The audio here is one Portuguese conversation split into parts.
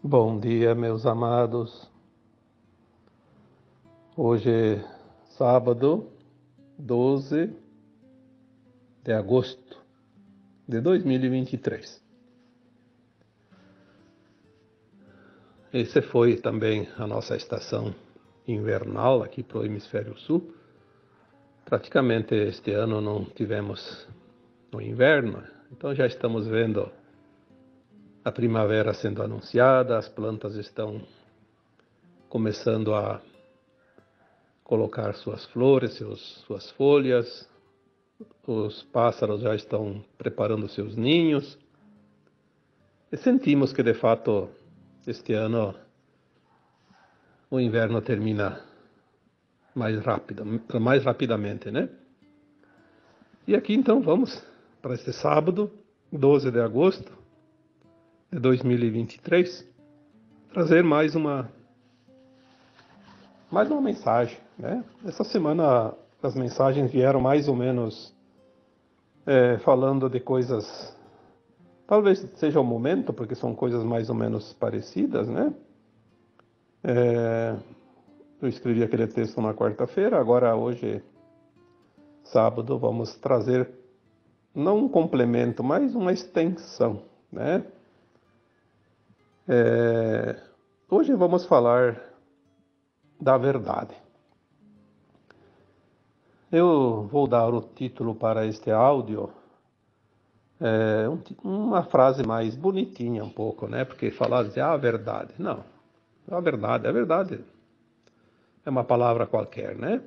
Bom dia, meus amados. Hoje é sábado, 12 de agosto de 2023. Esse foi também a nossa estação invernal aqui para o Hemisfério Sul. Praticamente este ano não tivemos o inverno, então já estamos vendo a primavera sendo anunciada, as plantas estão começando a colocar suas flores, suas folhas, os pássaros já estão preparando seus ninhos e sentimos que de fato este ano o inverno termina mais rapidamente, né? E aqui então vamos para este sábado, 12 de agosto de 2023, trazer mais uma mensagem, né? Essa semana as mensagens vieram mais ou menos falando de coisas, talvez seja o momento, porque são coisas mais ou menos parecidas, né? Eu escrevi aquele texto na quarta-feira, agora hoje, sábado, vamos trazer não um complemento, mas uma extensão, né? Hoje vamos falar da verdade. Eu vou dar o título para este áudio, uma frase mais bonitinha um pouco, né? Porque falar de a verdade, não, a verdade é uma palavra qualquer, né?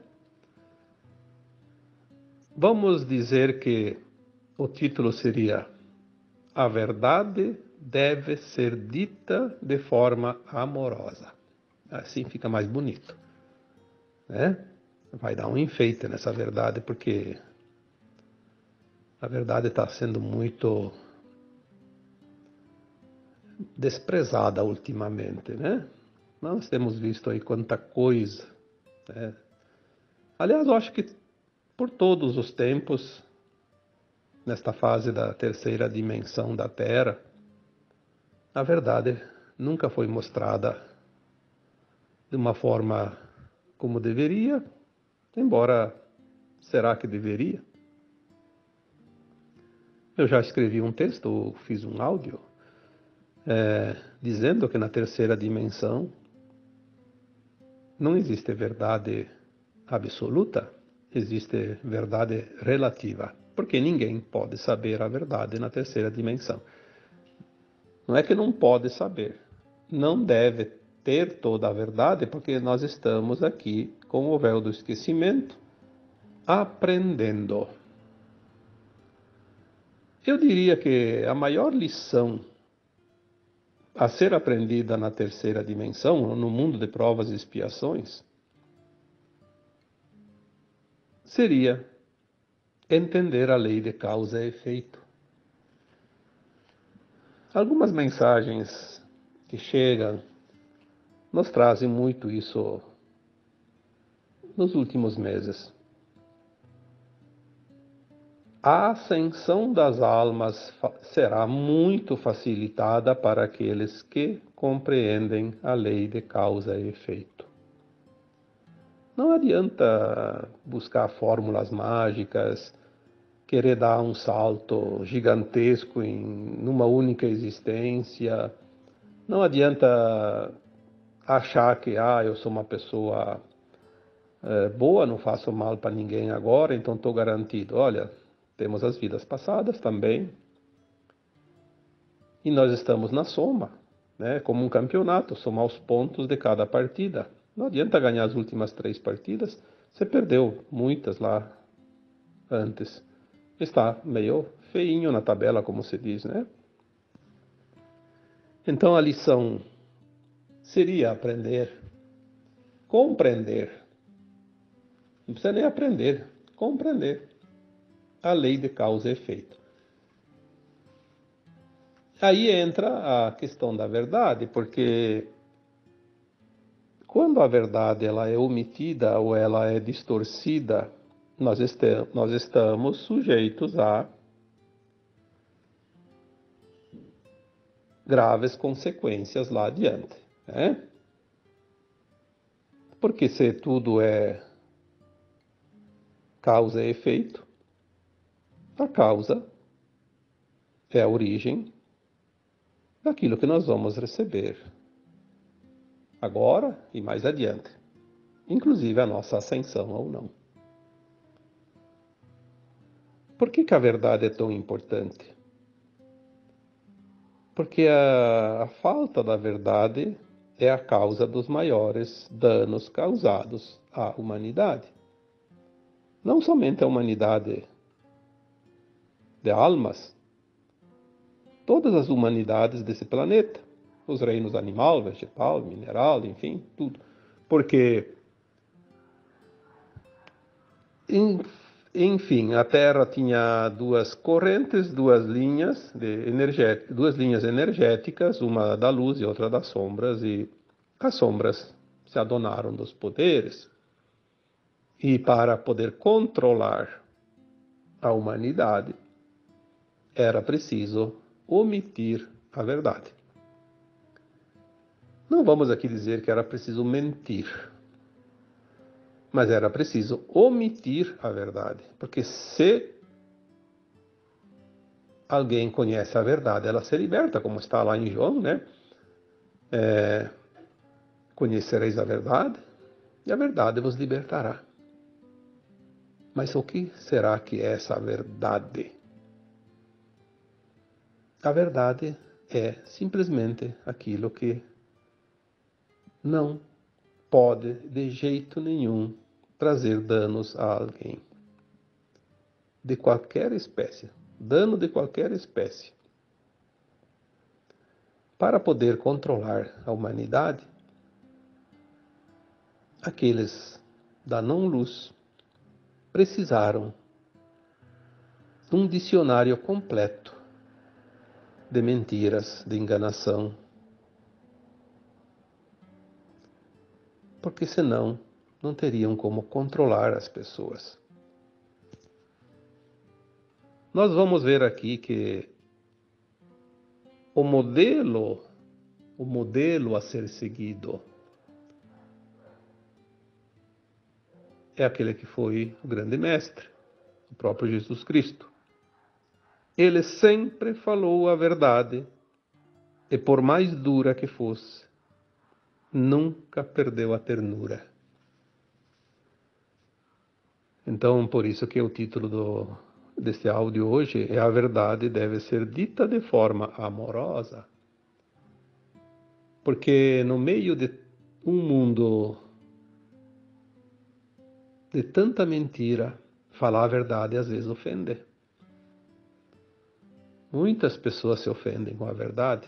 Vamos dizer que o título seria: a verdade deve ser dita de forma amorosa. Assim fica mais bonito, né? Vai dar um enfeite nessa verdade, porque a verdade está sendo muito desprezada ultimamente, né? Nós temos visto aí quanta coisa, né? Aliás, eu acho que por todos os tempos, nesta fase da terceira dimensão da Terra, a verdade nunca foi mostrada de uma forma como deveria, embora será que deveria? Eu já escrevi um texto, fiz um áudio, dizendo que na terceira dimensão não existe verdade absoluta, existe verdade relativa, porque ninguém pode saber a verdade na terceira dimensão. Não é que não pode saber, não deve ter toda a verdade, porque nós estamos aqui com o véu do esquecimento, aprendendo. Eu diria que a maior lição a ser aprendida na terceira dimensão, no mundo de provas e expiações, seria entender a lei de causa e efeito. Algumas mensagens que chegam nos trazem muito isso nos últimos meses. A ascensão das almas será muito facilitada para aqueles que compreendem a lei de causa e efeito. Não adianta buscar fórmulas mágicas, querer dar um salto gigantesco numa única existência. Não adianta achar que eu sou uma pessoa boa, não faço mal para ninguém agora, então estou garantido. Olha, temos as vidas passadas também, e nós estamos na soma, né? Como um campeonato, somar os pontos de cada partida. Não adianta ganhar as últimas 3 partidas, você perdeu muitas lá antes. Está meio feinho na tabela, como se diz, né? Então a lição seria aprender, compreender, não precisa nem aprender, compreender a lei de causa e efeito. Aí entra a questão da verdade, porque quando a verdade ela é omitida ou ela é distorcida, nós estamos sujeitos a graves consequências lá adiante, né? Porque se tudo é causa e efeito, a causa é a origem daquilo que nós vamos receber agora e mais adiante, inclusive a nossa ascensão ou não. Por que a verdade é tão importante? Porque a falta da verdade é a causa dos maiores danos causados à humanidade. Não somente a humanidade de almas, todas as humanidades desse planeta, os reinos animal, vegetal, mineral, enfim, tudo. Porque, enfim, a Terra tinha duas correntes, duas linhas energéticas, uma da luz e outra das sombras, e as sombras se adonaram dos poderes. E para poder controlar a humanidade, era preciso omitir a verdade. Não vamos aqui dizer que era preciso mentir, mas era preciso omitir a verdade. Porque se alguém conhece a verdade, ela se liberta, como está lá em João, né? Conhecereis a verdade, e a verdade vos libertará. Mas o que será que é essa verdade? A verdade é simplesmente aquilo que não pode, de jeito nenhum, trazer danos a alguém. De qualquer espécie. Dano de qualquer espécie. Para poder controlar a humanidade, aqueles da não-luz precisaram de um dicionário completo de mentiras, de enganação, porque senão não teriam como controlar as pessoas. Nós vamos ver aqui que o modelo a ser seguido é aquele que foi o grande mestre, o próprio Jesus Cristo. Ele sempre falou a verdade e, por mais dura que fosse, nunca perdeu a ternura. Então, por isso que o título desse áudio hoje é: a verdade deve ser dita de forma amorosa. Porque no meio de um mundo de tanta mentira, falar a verdade às vezes ofende. Muitas pessoas se ofendem com a verdade.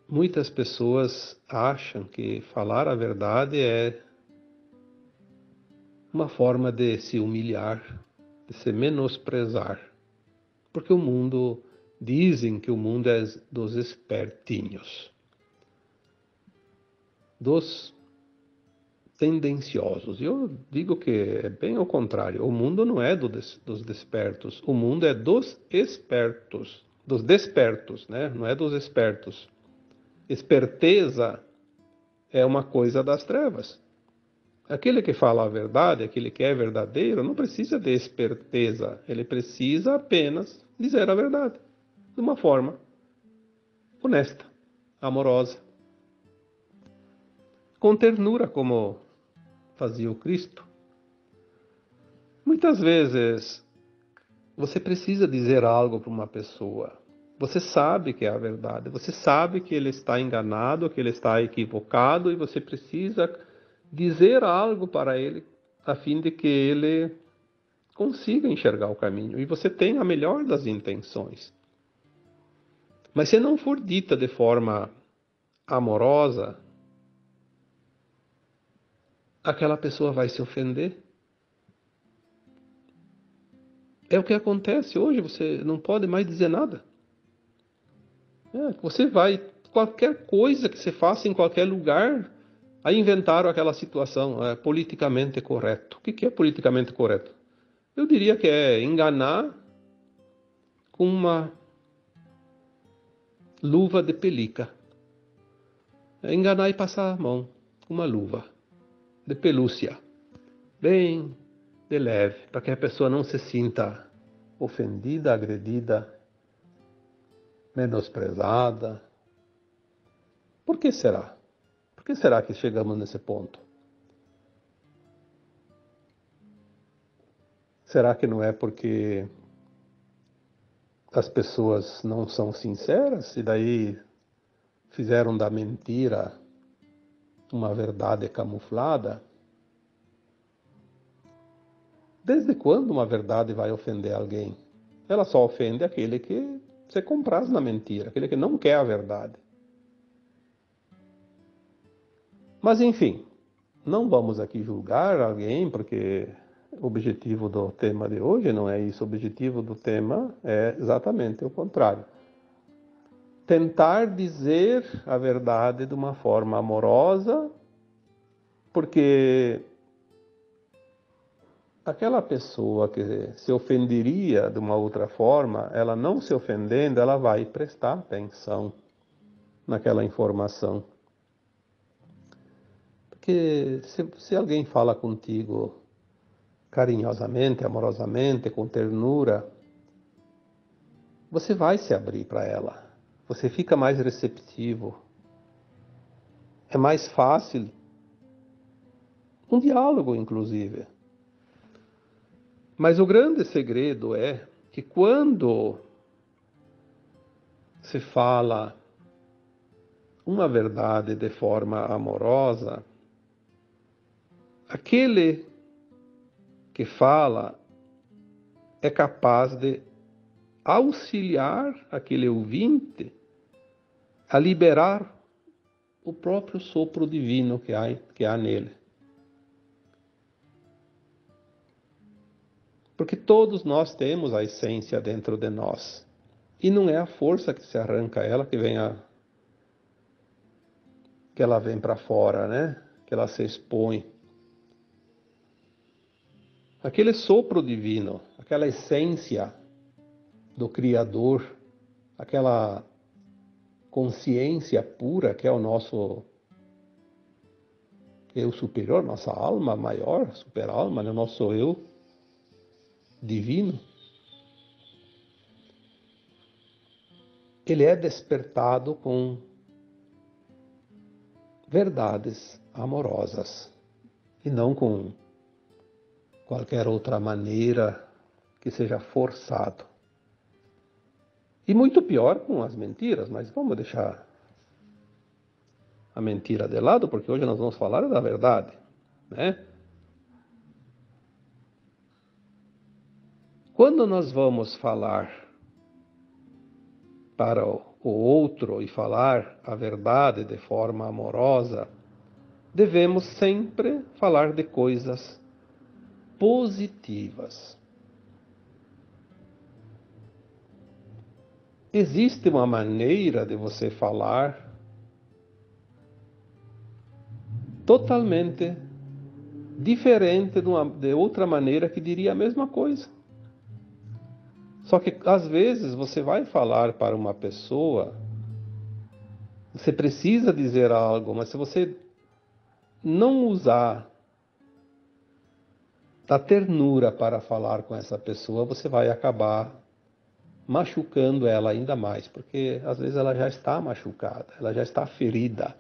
Muitas pessoas acham que falar a verdade é uma forma de se humilhar, de se menosprezar. Porque dizem que o mundo é dos espertinhos, dos tendenciosos. Eu digo que é bem ao contrário. O mundo não é dos despertos, o mundo é dos espertos, dos despertos, né? Não é dos espertos. Esperteza é uma coisa das trevas. Aquele que fala a verdade, aquele que é verdadeiro, não precisa de esperteza. Ele precisa apenas dizer a verdade, de uma forma honesta, amorosa, com ternura, como fazia o Cristo. Muitas vezes você precisa dizer algo para uma pessoa. Você sabe que é a verdade, você sabe que ele está enganado, que ele está equivocado, e você precisa dizer algo para ele, a fim de que ele consiga enxergar o caminho. E você tem a melhor das intenções. Mas se não for dita de forma amorosa, aquela pessoa vai se ofender. É o que acontece hoje, você não pode mais dizer nada. Você vai, qualquer coisa que você faça em qualquer lugar, aí inventaram aquela situação, politicamente correto. O que é politicamente correto? Eu diria que é enganar com uma luva de pelica. É enganar e passar a mão com uma luva de pelúcia, bem de leve, para que a pessoa não se sinta ofendida, agredida, menosprezada. Por que será? Por que será que chegamos nesse ponto? Será que não é porque as pessoas não são sinceras e daí fizeram da mentira uma verdade camuflada? Desde quando uma verdade vai ofender alguém? Ela só ofende aquele que se compraz na mentira, aquele que não quer a verdade. Mas enfim, não vamos aqui julgar alguém, porque o objetivo do tema de hoje não é isso. O objetivo do tema é exatamente o contrário. Tentar dizer a verdade de uma forma amorosa, porque aquela pessoa que se ofenderia de uma outra forma, ela não se ofendendo, ela vai prestar atenção naquela informação. Porque se alguém fala contigo carinhosamente, amorosamente, com ternura, você vai se abrir para ela. Você fica mais receptivo. É mais fácil um diálogo, inclusive. Mas o grande segredo é que quando se fala uma verdade de forma amorosa, aquele que fala é capaz de auxiliar aquele ouvinte a liberar o próprio sopro divino que há nele. Porque todos nós temos a essência dentro de nós. E não é a força que se arranca ela que ela vem para fora, né? Que ela se expõe. Aquele sopro divino, aquela essência do Criador, aquela consciência pura que é o nosso eu superior, nossa alma maior, super-alma, né? Nosso eu divino, ele é despertado com verdades amorosas e não com qualquer outra maneira que seja forçado. E muito pior com as mentiras, mas vamos deixar a mentira de lado, porque hoje nós vamos falar da verdade, né? Quando nós vamos falar para o outro e falar a verdade de forma amorosa, devemos sempre falar de coisas positivas. Existe uma maneira de você falar totalmente diferente de outra maneira que diria a mesma coisa. Só que às vezes você vai falar para uma pessoa, você precisa dizer algo, mas se você não usar a ternura para falar com essa pessoa, você vai acabar machucando ela ainda mais, porque às vezes ela já está machucada, ela já está ferida.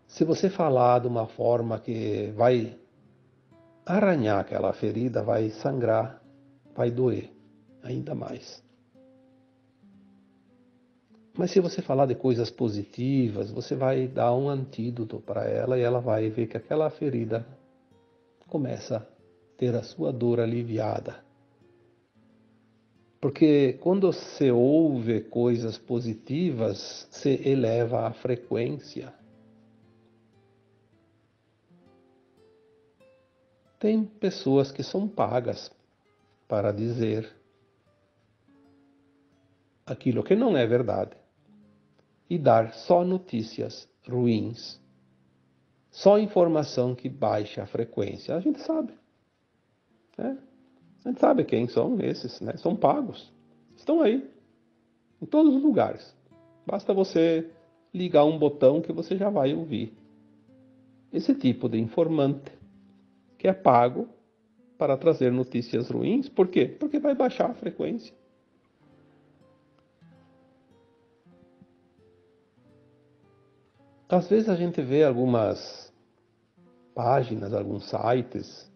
Se você falar de uma forma que vai arranhar aquela ferida, vai sangrar, vai doer ainda mais. Mas se você falar de coisas positivas, você vai dar um antídoto para ela e ela vai ver que aquela ferida começa a ter a sua dor aliviada. Porque quando você ouve coisas positivas, se eleva a frequência. Tem pessoas que são pagas para dizer aquilo que não é verdade e dar só notícias ruins, só informação que baixa a frequência. A gente sabe, né? A gente sabe quem são esses, né? São pagos, estão aí. em todos os lugares. Basta você ligar um botão que você já vai ouvir esse tipo de informante que é pago para trazer notícias ruins. Por quê? Porque vai baixar a frequência. Às vezes a gente vê algumas páginas, alguns sites,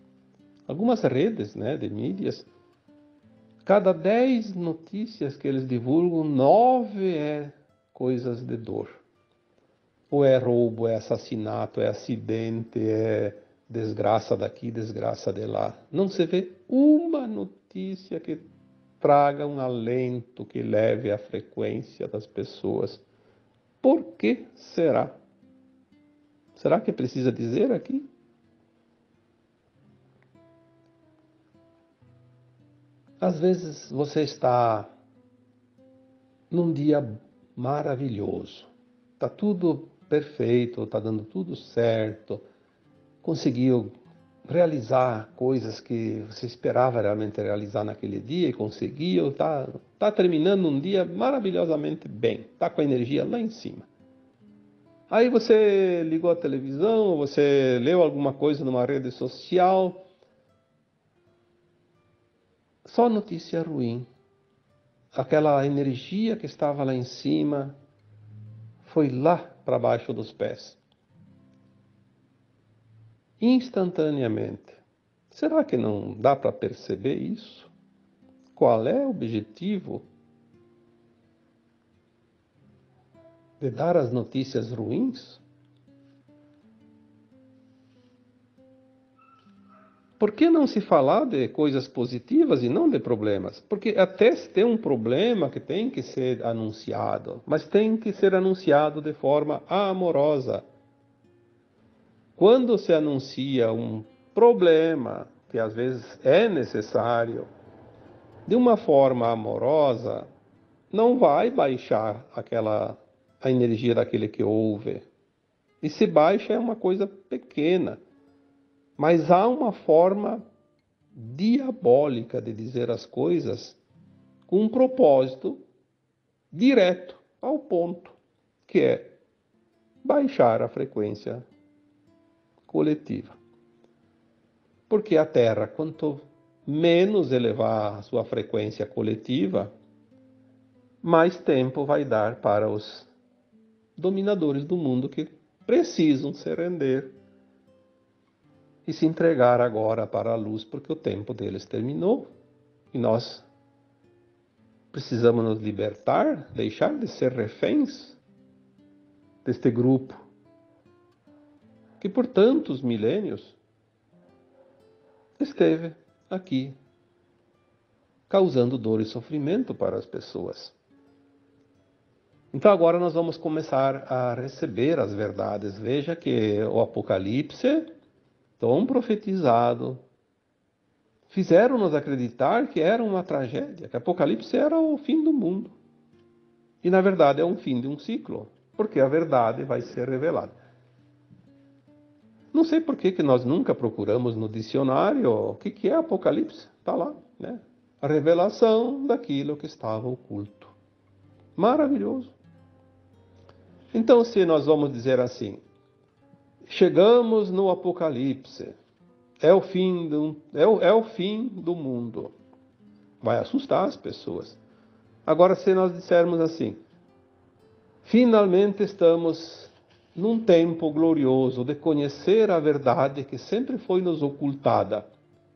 algumas redes, né, de mídias. Cada 10 notícias que eles divulgam, 9 é coisas de dor. Ou é roubo, é assassinato, é acidente, é desgraça daqui, desgraça de lá. Não se vê uma notícia que traga um alento, que leve a frequência das pessoas. Por que será? Será que precisa dizer aqui? Às vezes você está num dia maravilhoso. Está tudo perfeito, está dando tudo certo. Conseguiu realizar coisas que você esperava realmente realizar naquele dia e conseguiu. Tá terminando um dia maravilhosamente bem. Está com a energia lá em cima. Aí você ligou a televisão, você leu alguma coisa numa rede social. Só notícia ruim. Aquela energia que estava lá em cima foi lá para baixo dos pés. Instantaneamente. Será que não dá para perceber isso? Qual é o objetivo de dar as notícias ruins? Por que não se falar de coisas positivas e não de problemas? Porque até se tem um problema que tem que ser anunciado, mas tem que ser anunciado de forma amorosa. Quando se anuncia um problema, que às vezes é necessário, de uma forma amorosa, não vai baixar a energia daquele que ouve. E se baixa é uma coisa pequena, mas há uma forma diabólica de dizer as coisas com um propósito direto ao ponto, que é baixar a frequência coletiva. Porque a Terra, quanto menos elevar a sua frequência coletiva, mais tempo vai dar para os dominadores do mundo que precisam se render e se entregar agora para a luz, porque o tempo deles terminou e nós precisamos nos libertar, deixar de ser reféns deste grupo que por tantos milênios esteve aqui causando dor e sofrimento para as pessoas. Então agora nós vamos começar a receber as verdades. Veja que o Apocalipse, tão profetizado, fizeram-nos acreditar que era uma tragédia, que Apocalipse era o fim do mundo. E na verdade é um fim de um ciclo, porque a verdade vai ser revelada. Não sei por que nós nunca procuramos no dicionário o que é Apocalipse. Está lá, né? A revelação daquilo que estava oculto. Maravilhoso. Então, se nós vamos dizer assim, chegamos no Apocalipse, é o fim do mundo, vai assustar as pessoas. Agora, se nós dissermos assim, finalmente estamos num tempo glorioso de conhecer a verdade que sempre foi nos ocultada,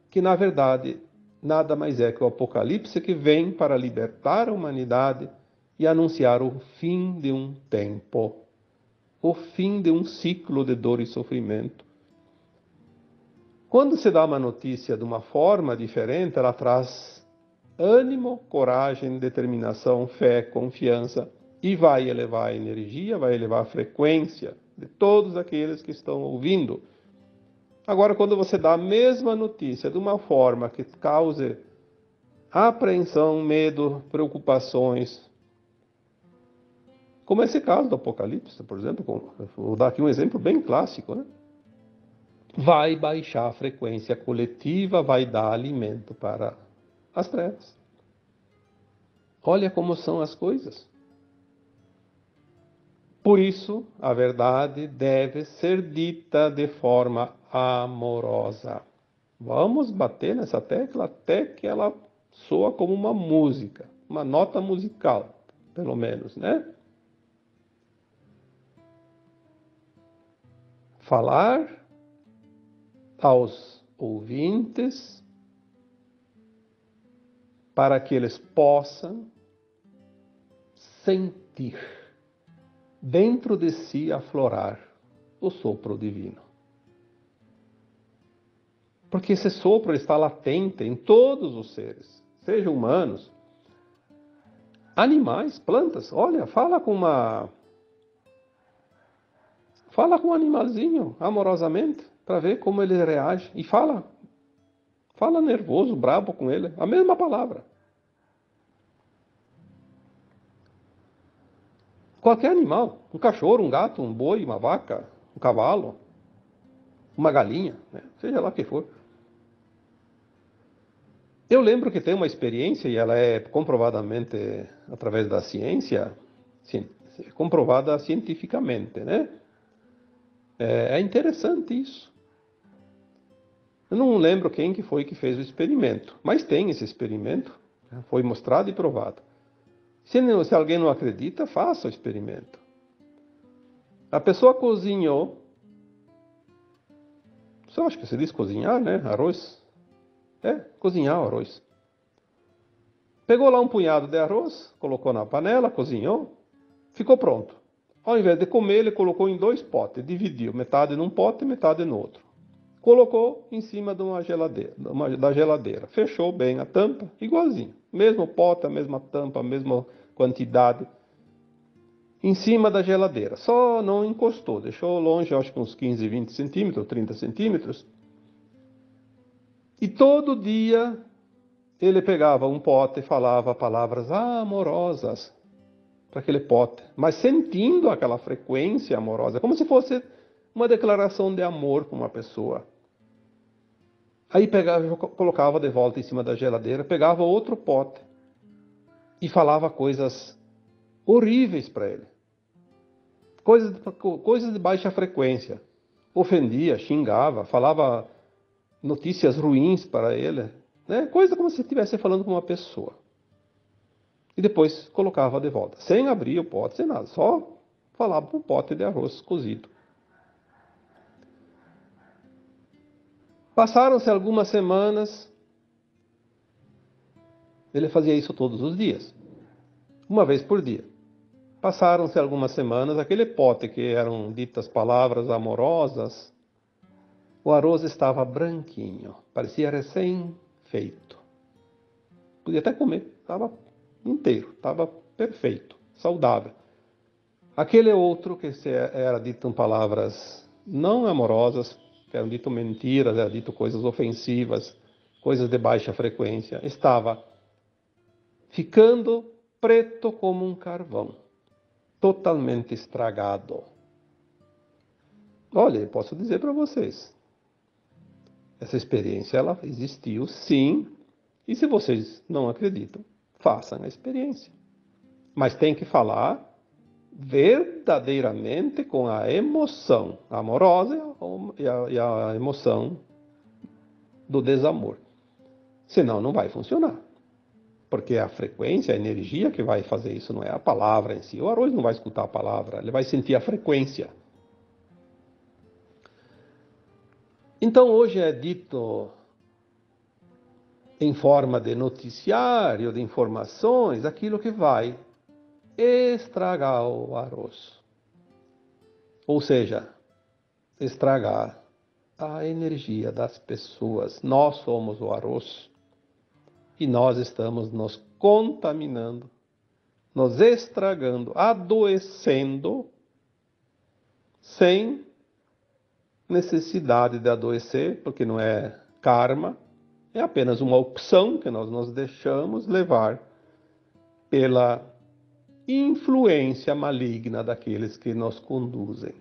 que na verdade nada mais é que o Apocalipse que vem para libertar a humanidade e anunciar o fim de um tempo, o fim de um ciclo de dor e sofrimento. Quando se dá uma notícia de uma forma diferente, ela traz ânimo, coragem, determinação, fé, confiança e vai elevar a energia, vai elevar a frequência de todos aqueles que estão ouvindo. Agora, quando você dá a mesma notícia de uma forma que cause apreensão, medo, preocupações, como esse caso do Apocalipse, por exemplo, vou dar aqui um exemplo bem clássico, né? Vai baixar a frequência coletiva, vai dar alimento para as trevas. Olha como são as coisas. Por isso, a verdade deve ser dita de forma amorosa. Vamos bater nessa tecla até que ela soa como uma música, uma nota musical, pelo menos, né? Falar aos ouvintes para que eles possam sentir dentro de si aflorar o sopro divino. Porque esse sopro está latente em todos os seres, sejam humanos, animais, plantas. Olha, fala com um animalzinho amorosamente para ver como ele reage e fala nervoso, brabo com ele, a mesma palavra. Qualquer animal, um cachorro, um gato, um boi, uma vaca, um cavalo, uma galinha, né? Seja lá o que for. Eu lembro que tem uma experiência, e ela é comprovadamente, através da ciência, comprovada cientificamente, né? É interessante isso. Eu não lembro quem que foi que fez o experimento, mas tem esse experimento, né? Foi mostrado e provado. Se alguém não acredita, faça o experimento. A pessoa cozinhou, só acho que se diz cozinhar, né? Arroz. É, cozinhar o arroz. Pegou lá um punhado de arroz, colocou na panela, cozinhou, ficou pronto. Ao invés de comer, ele colocou em 2 potes, dividiu, metade num pote e metade no outro. Colocou em cima de uma geladeira, da geladeira. Fechou bem a tampa, igualzinho. Mesmo pote, a mesma tampa, a mesma quantidade. Em cima da geladeira. Só não encostou, deixou longe, acho que uns 15, 20 centímetros, 30 centímetros. E todo dia ele pegava um pote e falava palavras amorosas para aquele pote, mas sentindo aquela frequência amorosa, como se fosse uma declaração de amor para uma pessoa. Aí pegava, colocava de volta em cima da geladeira, pegava outro pote e falava coisas horríveis para ele. Coisas de baixa frequência. Ofendia, xingava, falava notícias ruins para ele, né? Coisa como se estivesse falando com uma pessoa. E depois colocava de volta, sem abrir o pote, sem nada, só falava para um pote de arroz cozido. Passaram-se algumas semanas, ele fazia isso todos os dias, uma vez por dia. Passaram-se algumas semanas, aquele pote que eram ditas palavras amorosas, o arroz estava branquinho, parecia recém-feito. Podia até comer, estava inteiro, estava perfeito, saudável. Aquele outro que era dito em palavras não amorosas, que eram dito mentiras, era dito coisas ofensivas, coisas de baixa frequência, estava ficando preto como um carvão, totalmente estragado. Olha, eu posso dizer para vocês, essa experiência ela existiu sim, e se vocês não acreditam, façam a experiência. Mas tem que falar verdadeiramente com a emoção amorosa e a emoção do desamor. Senão não vai funcionar. Porque a frequência, a energia que vai fazer isso não é a palavra em si. O arroz não vai escutar a palavra, ele vai sentir a frequência. Então hoje é dito em forma de noticiário, de informações, aquilo que vai estragar o arroz. Ou seja, estragar a energia das pessoas. Nós somos o arroz e nós estamos nos contaminando, nos estragando, adoecendo, sem necessidade de adoecer, porque não é karma, é apenas uma opção que nós nos deixamos levar pela influência maligna daqueles que nos conduzem.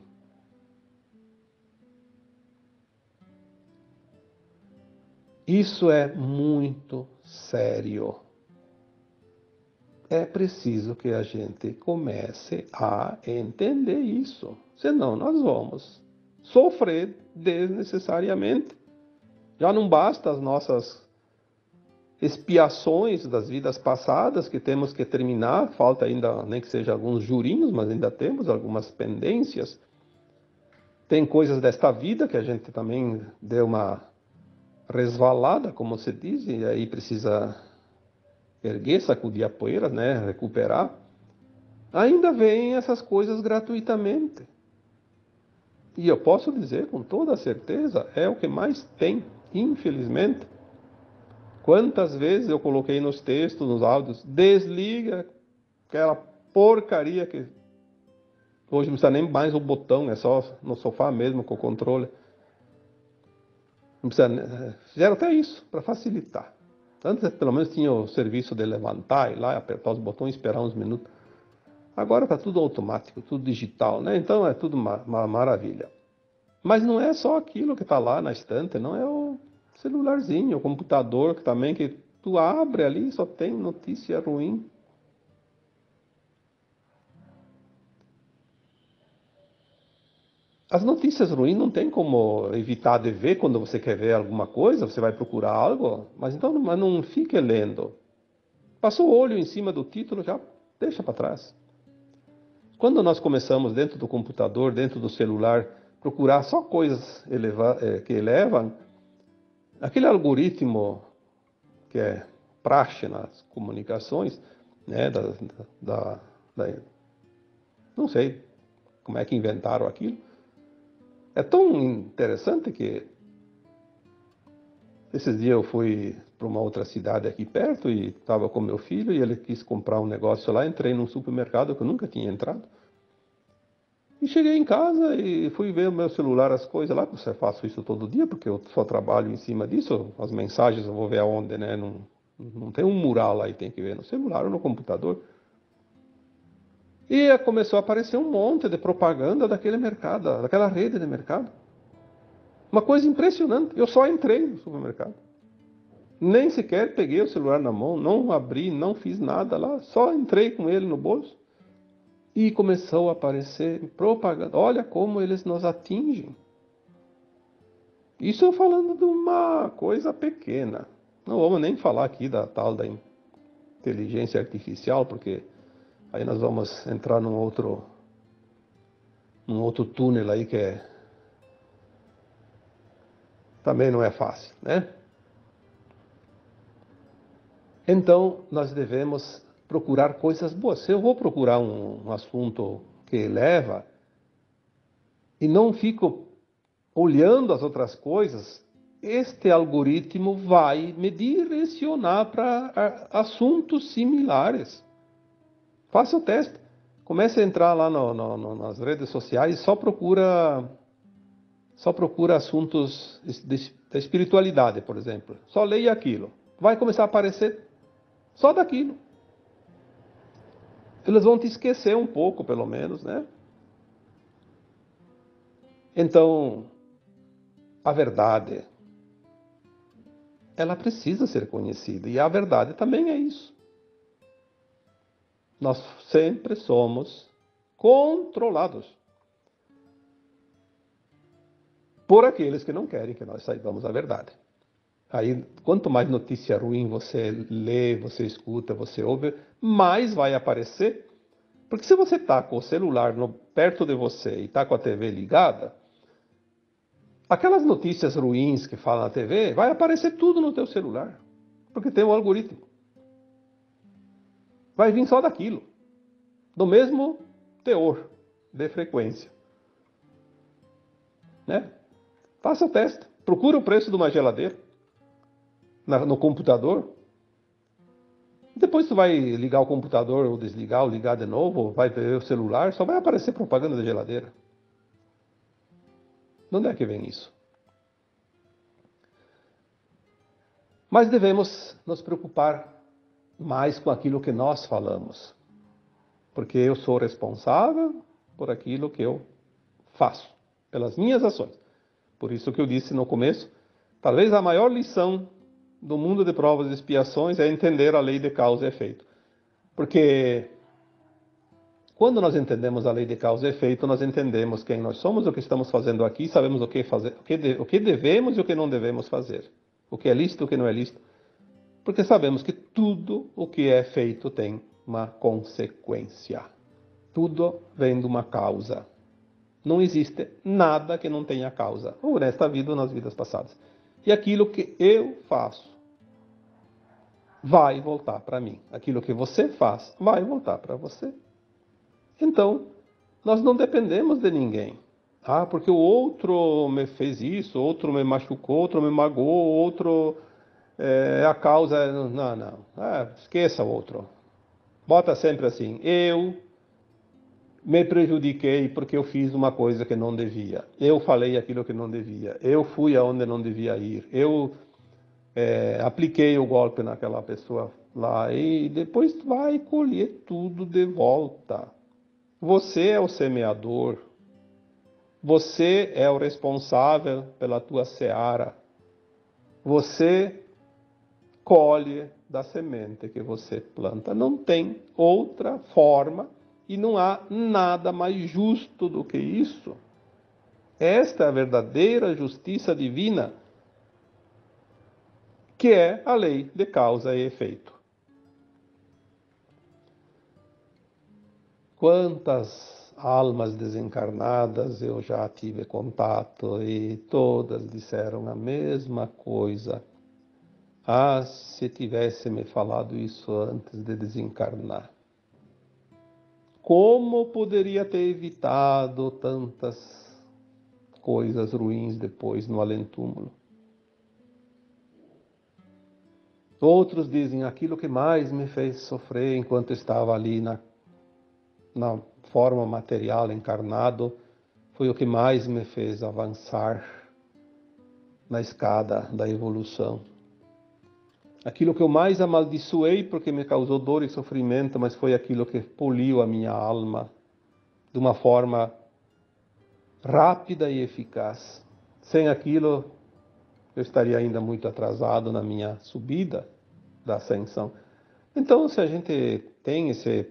Isso é muito sério. é preciso que a gente comece a entender isso. Senão nós vamos sofrer desnecessariamente. Já não basta as nossas expiações das vidas passadas que temos que terminar. Falta ainda, nem que seja alguns jurinhos, mas ainda temos algumas pendências. Tem coisas desta vida que a gente também deu uma resvalada, como se diz, e aí precisa erguer, sacudir a poeira, né, recuperar. Ainda vêm essas coisas gratuitamente. E eu posso dizer com toda certeza, é o que mais tem, infelizmente. Quantas vezes eu coloquei nos textos, nos áudios, desliga aquela porcaria que hoje não precisa nem mais o botão, é só no sofá mesmo com o controle. Não precisa, fizeram até isso, para facilitar. Antes, pelo menos, tinha o serviço de levantar e lá, apertar os botões e esperar uns minutos. Agora está tudo automático, tudo digital, né? Então é tudo uma maravilha. Mas não é só aquilo que está lá na estante, não é o celularzinho, o computador que também que tu abre ali e só tem notícia ruim. As notícias ruins não tem como evitar de ver quando você quer ver alguma coisa, você vai procurar algo, mas então mas não fique lendo. Passou o olho em cima do título, já deixa para trás. Quando nós começamos dentro do computador, dentro do celular, procurar só coisas que elevam, aquele algoritmo que é praxe nas comunicações, né, não sei como é que inventaram aquilo, é tão interessante que esses dias eu fui para uma outra cidade aqui perto e estava com meu filho e ele quis comprar um negócio lá, entrei num supermercado que eu nunca tinha entrado. E cheguei em casa e fui ver o meu celular, as coisas lá, porque eu faço isso todo dia, porque eu só trabalho em cima disso, as mensagens eu vou ver aonde, né? Não tem um mural lá e tem que ver no celular ou no computador. E começou a aparecer um monte de propaganda daquele mercado, daquela rede de mercado. Uma coisa impressionante, eu só entrei no supermercado. Nem sequer peguei o celular na mão, não abri, não fiz nada lá, só entrei com ele no bolso. E começou a aparecer propaganda. Olha como eles nos atingem. Isso eu falando de uma coisa pequena. Não vamos nem falar aqui da tal da inteligência artificial, porque aí nós vamos entrar num outro túnel aí que também não é fácil, né? Então nós devemos procurar coisas boas. Se eu vou procurar um assunto que eleva e não fico olhando as outras coisas, este algoritmo vai me direcionar para assuntos similares. Faça o teste. Comece a entrar lá nas redes sociais e só procura assuntos da espiritualidade, por exemplo. Só leia aquilo. Vai começar a aparecer só daquilo. Eles vão te esquecer um pouco, pelo menos, né? Então, a verdade, ela precisa ser conhecida. E a verdade também é isso. Nós sempre somos controlados por aqueles que não querem que nós saibamos a verdade. Aí, quanto mais notícia ruim você lê, você escuta, você ouve, mais vai aparecer. Porque se você está com o celular perto de você e está com a TV ligada, aquelas notícias ruins que falam na TV, vai aparecer tudo no teu celular. Porque tem um algoritmo. Vai vir só daquilo. Do mesmo teor de frequência. Né? Faça o teste. Procura o preço de uma geladeira no computador. Depois tu vai ligar o computador ou desligar ou ligar de novo, vai ver o celular, só vai aparecer propaganda da geladeira. De onde é que vem isso? Mas devemos nos preocupar mais com aquilo que nós falamos. Porque eu sou responsável por aquilo que eu faço, pelas minhas ações. Por isso que eu disse no começo, talvez a maior lição do mundo de provas e expiações é entender a lei de causa e efeito. Porque quando nós entendemos a lei de causa e efeito, nós entendemos quem nós somos, o que estamos fazendo aqui, sabemos o que fazer, o que devemos e o que não devemos fazer. O que é lícito e o que não é lícito. Porque sabemos que tudo o que é feito tem uma consequência. Tudo vem de uma causa. Não existe nada que não tenha causa, ou nesta vida ou nas vidas passadas. E aquilo que eu faço vai voltar para mim. Aquilo que você faz vai voltar para você. Então, nós não dependemos de ninguém. Ah, porque o outro me fez isso, outro me machucou, outro me magoou, outro a causa. Não, não. Esqueça o outro. Bota sempre assim, eu me prejudiquei porque eu fiz uma coisa que não devia. Eu falei aquilo que não devia. Eu fui aonde não devia ir. Eu apliquei o golpe naquela pessoa lá e depois vai colher tudo de volta. Você é o semeador. Você é o responsável pela tua seara. Você colhe da semente que você planta. Não tem outra forma e não há nada mais justo do que isso. Esta é a verdadeira justiça divina, que é a lei de causa e efeito. Quantas almas desencarnadas eu já tive contato e todas disseram a mesma coisa. Ah, se tivesse me falado isso antes de desencarnar. Como poderia ter evitado tantas coisas ruins depois no além-túmulo? Outros dizem, aquilo que mais me fez sofrer enquanto estava ali na forma material, encarnado, foi o que mais me fez avançar na escada da evolução. Aquilo que eu mais amaldiçoei porque me causou dor e sofrimento, mas foi aquilo que poliu a minha alma de uma forma rápida e eficaz. Sem aquilo, eu estaria ainda muito atrasado na minha subida da ascensão. Então, se a gente tem esse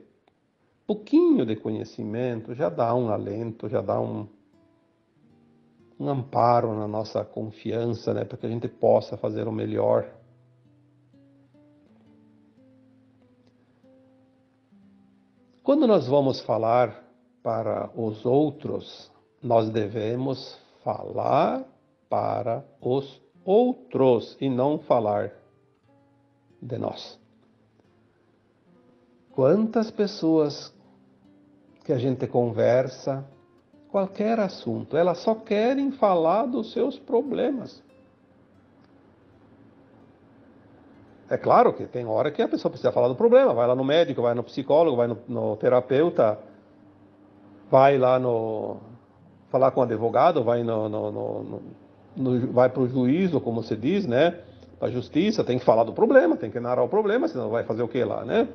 pouquinho de conhecimento, já dá um alento, já dá um amparo na nossa confiança, né, para que a gente possa fazer o melhor. Quando nós vamos falar para os outros, nós devemos falar para os outros e não falar de nós. Quantas pessoas que a gente conversa, qualquer assunto, elas só querem falar dos seus problemas. É claro que tem hora que a pessoa precisa falar do problema, vai lá no médico, vai no psicólogo, vai no terapeuta, vai lá falar com o advogado, vai vai para o juízo, como se diz, né? Para a justiça, tem que falar do problema, tem que narrar o problema, senão vai fazer o que lá, né?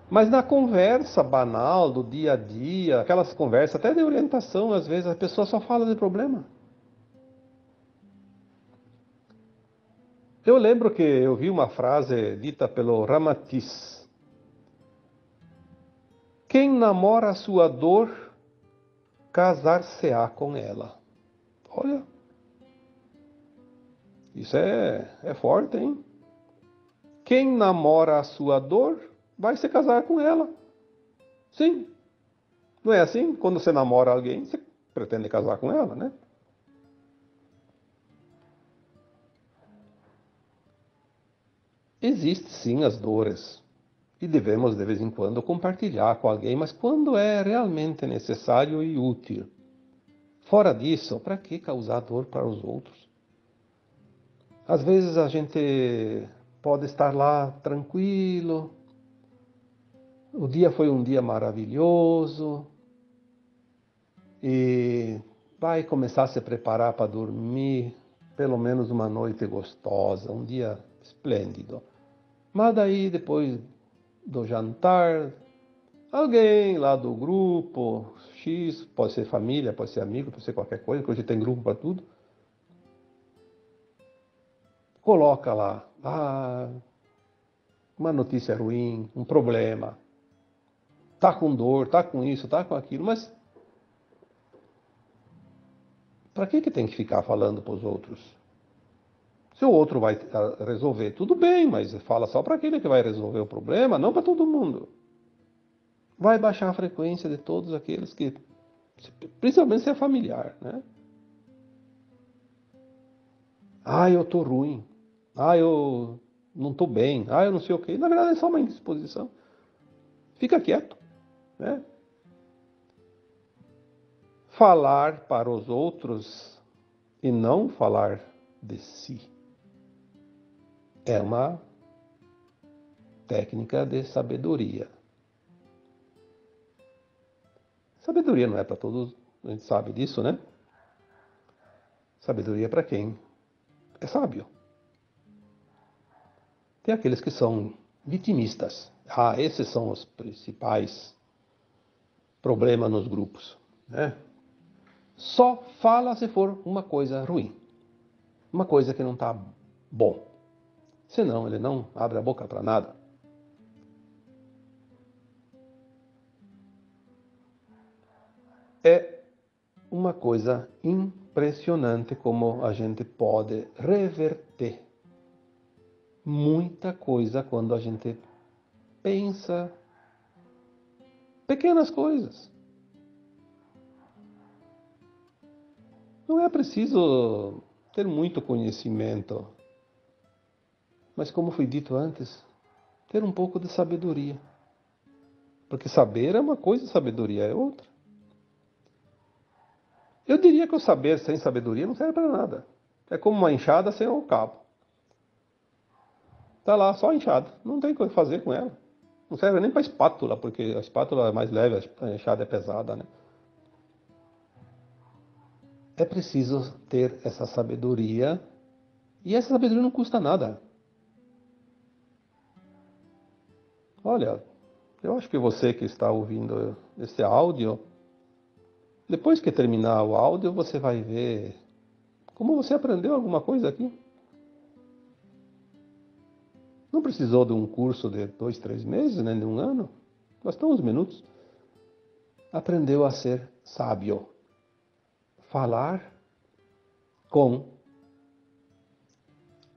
Mas na conversa banal do dia a dia, aquelas conversas até de orientação, às vezes a pessoa só fala de problema. Eu lembro que eu vi uma frase dita pelo Ramatiz. Quem namora a sua dor, casar-se-á com ela. Olha, isso é forte, hein? Quem namora a sua dor, vai se casar com ela. Sim, não é assim? Quando você namora alguém, você pretende casar com ela, né? Existem sim as dores e devemos de vez em quando compartilhar com alguém, mas quando é realmente necessário e útil. Fora disso, para que causar dor para os outros? Às vezes a gente pode estar lá tranquilo, o dia foi um dia maravilhoso e vai começar a se preparar para dormir, pelo menos uma noite gostosa, um dia esplêndido. Mas daí, depois do jantar, alguém lá do grupo X, pode ser família, pode ser amigo, pode ser qualquer coisa, porque hoje tem grupo para tudo, coloca lá, uma notícia ruim, um problema, tá com dor, tá com isso, tá com aquilo, mas para que tem que ficar falando para os outros? Se o outro vai resolver, tudo bem, mas fala só para aquele que vai resolver o problema, não para todo mundo. Vai baixar a frequência de todos aqueles que, principalmente se é familiar, né? Ah, eu tô ruim. Ah, eu não tô bem. Ah, eu não sei o quê. Na verdade é só uma indisposição. Fica quieto, né? Falar para os outros e não falar de si é uma técnica de sabedoria. Sabedoria não é para todos, a gente sabe disso, né? Sabedoria é para quem é sábio. Tem aqueles que são vitimistas. Ah, esses são os principais problemas nos grupos, né? Só fala se for uma coisa ruim, uma coisa que não está bom. Senão ele não abre a boca para nada. É uma coisa impressionante como a gente pode reverter muita coisa quando a gente pensa pequenas coisas. Não é preciso ter muito conhecimento, mas como foi dito antes, ter um pouco de sabedoria. Porque saber é uma coisa, sabedoria é outra. Eu diria que o saber sem sabedoria não serve para nada. É como uma enxada sem o cabo. Tá lá, só a enxada. Não tem o que fazer com ela. Não serve nem para espátula, porque a espátula é mais leve, a enxada é pesada, né? É preciso ter essa sabedoria. E essa sabedoria não custa nada. Olha, eu acho que você que está ouvindo esse áudio, depois que terminar o áudio, você vai ver como você aprendeu alguma coisa aqui. Não precisou de um curso de 2, 3 meses, nem de um ano. Bastou uns minutos. Aprendeu a ser sábio. Falar com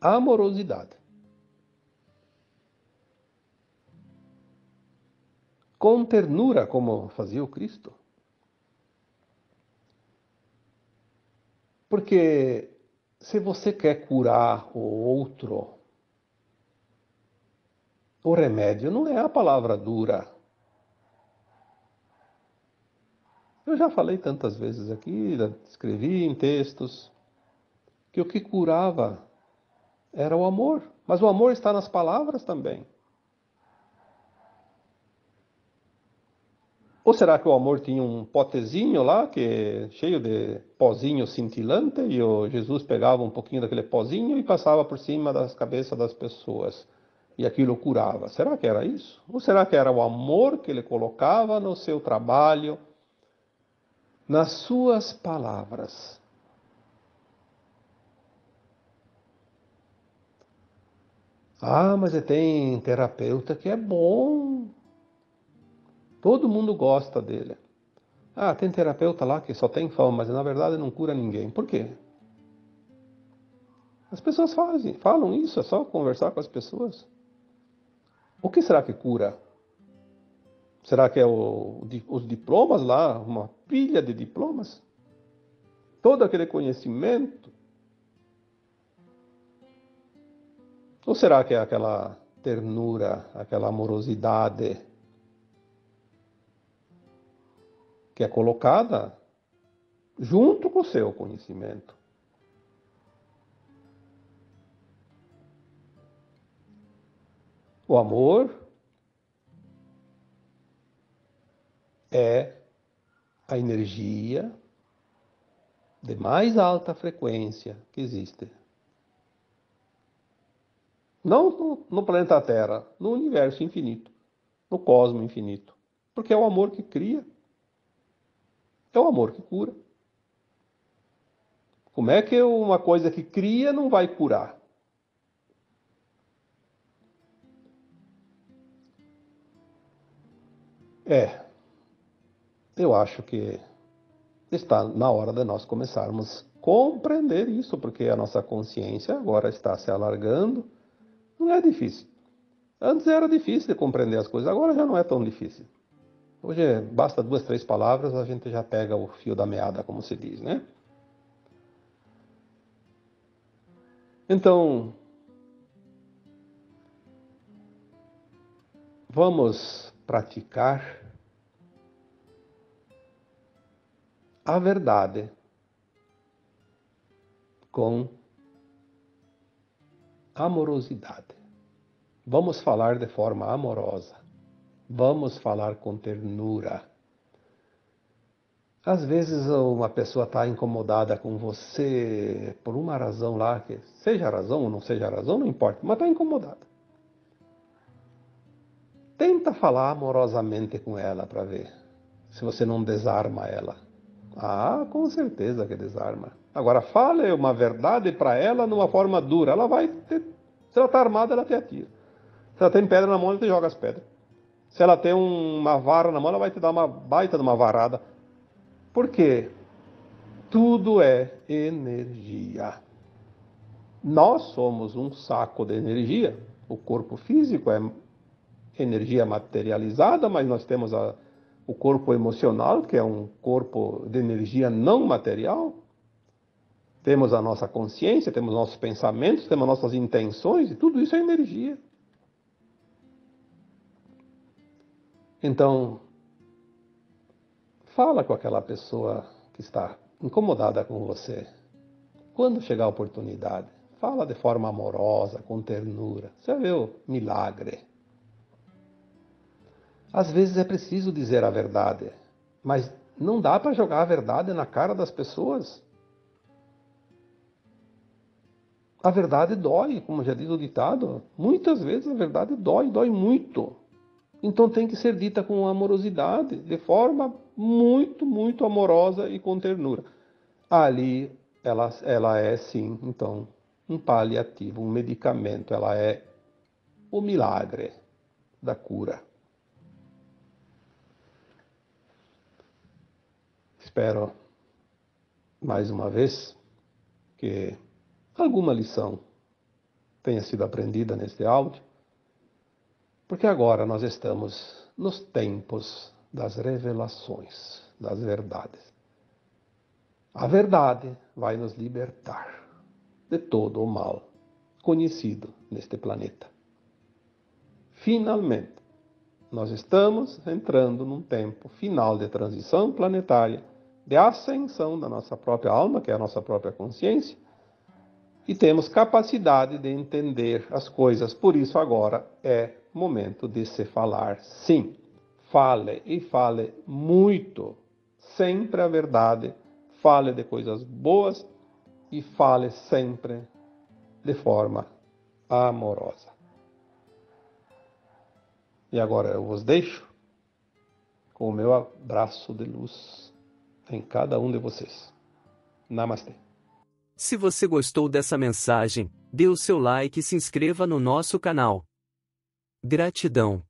amorosidade. Com ternura, como fazia o Cristo. Porque se você quer curar o outro, o remédio não é a palavra dura. Eu já falei tantas vezes aqui, escrevi em textos, que o que curava era o amor. Mas o amor está nas palavras também. Ou será que o amor tinha um potezinho lá, que cheio de pozinho cintilante, e o Jesus pegava um pouquinho daquele pozinho e passava por cima das cabeças das pessoas, e aquilo curava? Será que era isso? Ou será que era o amor que ele colocava no seu trabalho, nas suas palavras? Ah, mas tem terapeuta que é bom. Todo mundo gosta dele. Ah, tem terapeuta lá que só tem fama, mas na verdade não cura ninguém. Por quê? As pessoas falam isso, é só conversar com as pessoas. O que será que cura? Será que é os diplomas lá, uma pilha de diplomas? Todo aquele conhecimento? Ou será que é aquela ternura, aquela amorosidade que é colocada junto com o seu conhecimento? O amor é a energia de mais alta frequência que existe. Não no planeta Terra, no universo infinito, no cosmos infinito. Porque é o amor que cria, é o amor que cura. Como é que uma coisa que cria não vai curar? Eu acho que está na hora de nós começarmos a compreender isso, porque a nossa consciência agora está se alargando. Não é difícil. Antes era difícil de compreender as coisas, agora já não é tão difícil. Hoje basta 2, 3 palavras, a gente já pega o fio da meada, como se diz, né? Então, vamos praticar a verdade com amorosidade. Vamos falar de forma amorosa. Vamos falar com ternura. Às vezes uma pessoa está incomodada com você por uma razão lá, que seja razão ou não seja razão, não importa, mas está incomodada. Tenta falar amorosamente com ela para ver se você não desarma ela. Ah, com certeza que desarma. Agora, fale uma verdade para ela numa forma dura. Ela vai ter... Se ela está armada, ela te atira. Se ela tem pedra na mão, ela te joga as pedras. Se ela tem uma vara na mão, ela vai te dar uma baita de uma varada. Por quê? Tudo é energia. Nós somos um saco de energia. O corpo físico é energia materializada, mas nós temos o corpo emocional, que é um corpo de energia não material. Temos a nossa consciência, temos nossos pensamentos, temos nossas intenções, e tudo isso é energia. Então, fala com aquela pessoa que está incomodada com você. Quando chegar a oportunidade, fala de forma amorosa, com ternura. Você vê o milagre. Às vezes é preciso dizer a verdade, mas não dá para jogar a verdade na cara das pessoas. A verdade dói, como já diz o ditado. Muitas vezes a verdade dói muito. Então tem que ser dita com amorosidade, de forma muito, muito amorosa e com ternura. Ali ela é sim, então, um paliativo, um medicamento, ela é o milagre da cura. Espero, mais uma vez, que alguma lição tenha sido aprendida neste áudio, porque agora nós estamos nos tempos das revelações, das verdades. A verdade vai nos libertar de todo o mal conhecido neste planeta. Finalmente, nós estamos entrando num tempo final de transição planetária, de ascensão da nossa própria alma, que é a nossa própria consciência, e temos capacidade de entender as coisas. Por isso agora é momento de se falar sim. Fale e fale muito. Sempre a verdade. Fale de coisas boas e fale sempre de forma amorosa. E agora eu vos deixo com o meu abraço de luz em cada um de vocês. Namastê. Se você gostou dessa mensagem, dê o seu like e se inscreva no nosso canal. Gratidão.